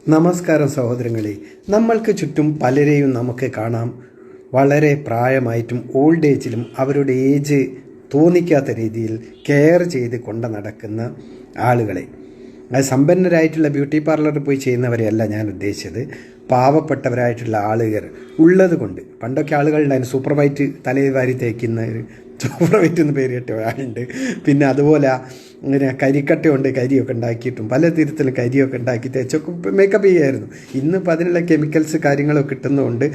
നമസ്കാരം സഹോദരങ്ങളെ. നമ്മൾക്ക് ചുറ്റും പലരെയും നമുക്ക് കാണാം. വളരെ പ്രായമായിട്ടും ഓൾഡ് ഏജിലും അവരുടെ ഏജ് തോന്നിക്കാത്ത രീതിയിൽ കെയർ ചെയ്ത് കൊണ്ട് നടക്കുന്ന ആളുകളെ. അത് സമ്പന്നരായിട്ടുള്ള ബ്യൂട്ടി പാർലറിൽ പോയി ചെയ്യുന്നവരെയല്ല ഞാൻ ഉദ്ദേശിച്ചത്. പാവപ്പെട്ടവരായിട്ടുള്ള ആളുകൾ ഉള്ളത് കൊണ്ട്. പണ്ടൊക്കെ ആളുകളുണ്ടായിരുന്നു സൂപ്പർ വൈറ്റ് തലയിൽ വാരി തേക്കുന്ന സൂപ്പർ വൈറ്റ് എന്ന് പേര് കേട്ട ആളുണ്ട്. പിന്നെ അതുപോലെ ഇങ്ങനെ കരിക്കട്ട കൊണ്ട് കരിയൊക്കെ ഉണ്ടാക്കിയിട്ടും പല തരത്തിലും കരിയൊക്കെ ഉണ്ടാക്കി തേച്ചൊക്കെ മേക്കപ്പ് ചെയ്യുമായിരുന്നു. ഇന്നിപ്പോൾ അതിനുള്ള കെമിക്കൽസ് കാര്യങ്ങളൊക്കെ കിട്ടുന്നതുകൊണ്ട്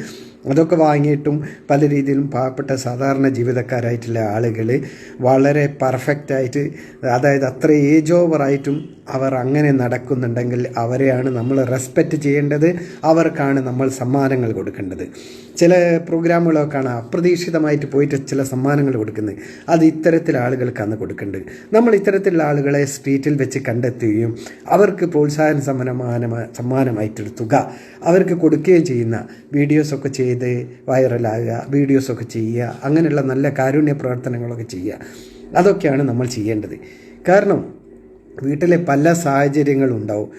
അതൊക്കെ വാങ്ങിയിട്ടും പല രീതിയിലും പാവപ്പെട്ട സാധാരണ ജീവിതക്കാരായിട്ടുള്ള ആളുകൾ വളരെ പെർഫെക്റ്റായിട്ട്, അതായത് അത്ര ഏജ് ഓവറായിട്ടും അവർ അങ്ങനെ നടക്കുന്നുണ്ടെങ്കിൽ അവരെയാണ് നമ്മൾ റെസ്പെക്റ്റ് ചെയ്യേണ്ടത്. അവർക്കാണ് നമ്മൾ സമ്മാനങ്ങൾ കൊടുക്കേണ്ടത്. ചില പ്രോഗ്രാമുകളൊക്കെ കാണാം, അപ്രതീക്ഷിതമായിട്ട് പോയിട്ട് ചില സമ്മാനങ്ങൾ കൊടുക്കുന്നത്. അത് ഇത്തരത്തിലുള്ള ആളുകൾക്കാണ് കൊടുക്കേണ്ടത്. നമ്മൾ ഇത്തരത്തിലുള്ള ആളുകളെ സ്ട്രീറ്റിൽ വെച്ച് കണ്ടെത്തുകയും അവർക്ക് പ്രോത്സാഹന സമ്മാനമായിട്ടൊരു തുക അവർക്ക് കൊടുക്കുകയും ചെയ്യുന്ന വീഡിയോസൊക്കെ ചെയ്ത് വൈറലാകുക, വീഡിയോസൊക്കെ ചെയ്യുക, അങ്ങനെയുള്ള നല്ല കാരുണ്യ പ്രവർത്തനങ്ങളൊക്കെ ചെയ്യുക. അതൊക്കെയാണ് നമ്മൾ ചെയ്യേണ്ടത്. കാരണം വീട്ടിലെ പല സാഹചര്യങ്ങളുണ്ടാവും.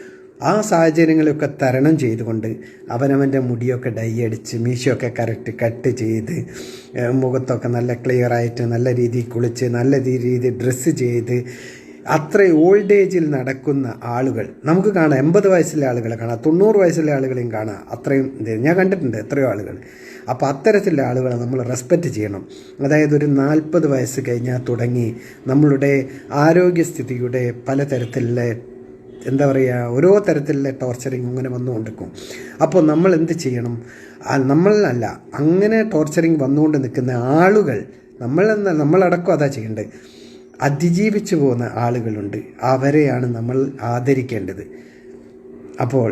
ആ സാഹചര്യങ്ങളൊക്കെ തരണം ചെയ്തുകൊണ്ട് അവനവൻ്റെ മുടിയൊക്കെ ഡൈ അടിച്ച് മീശയൊക്കെ കറക്റ്റ് കട്ട് ചെയ്ത് മുഖത്തൊക്കെ നല്ല ക്ലിയറായിട്ട് നല്ല രീതിയിൽ കുളിച്ച് നല്ല രീതിയിൽ ഡ്രസ്സ് ചെയ്ത് അത്ര ഓൾഡ് ഏജിൽ നടക്കുന്ന ആളുകൾ നമുക്ക് കാണാം. 80 വയസ്സിലെ ആളുകളെ കാണാം, 90 വയസ്സിലെ ആളുകളെയും കാണാം. അത്രയും ഞാൻ കണ്ടിട്ടുണ്ട് എത്രയോ ആളുകൾ. അപ്പോൾ അത്തരത്തിലുള്ള ആളുകളെ നമ്മൾ റെസ്പെക്റ്റ് ചെയ്യണം. അതായത് ഒരു 40 വയസ്സ് കഴിഞ്ഞാൽ തുടങ്ങി നമ്മളുടെ ആരോഗ്യസ്ഥിതിയുടെ പലതരത്തിലുള്ള ഓരോ തരത്തിലുള്ള ടോർച്ചറിങ് ഇങ്ങനെ വന്നുകൊണ്ടിരിക്കും. അപ്പോൾ നമ്മൾ എന്ത് ചെയ്യണം? നമ്മളല്ല, അങ്ങനെ ടോർച്ചറിങ് വന്നുകൊണ്ട് നിൽക്കുന്ന ആളുകൾ നമ്മളടക്കം അതാ ചെയ്യേണ്ടത്. അതിജീവിച്ചു പോകുന്ന ആളുകളുണ്ട്, അവരെയാണ് നമ്മൾ ആദരിക്കേണ്ടത്. അപ്പോൾ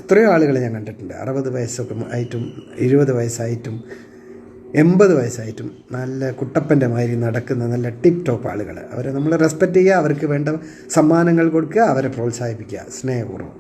എത്രയോ ആളുകളെ ഞാൻ കണ്ടിട്ടുണ്ട് 60 വയസ്സൊക്കെ ആയിട്ടും 20 വയസ്സായിട്ടും 80 വയസ്സായിട്ടും നല്ല കുട്ടപ്പൻ്റെ മാതിരി നടക്കുന്ന നല്ല ടിപ്പ് ടോപ്പ് ആളുകൾ. അവരെ നമ്മൾ റെസ്പെക്റ്റ് ചെയ്യുക, അവർക്ക് വേണ്ട സമ്മാനങ്ങൾ കൊടുക്കുക, അവരെ പ്രോത്സാഹിപ്പിക്കുക സ്നേഹപൂർവ്വം.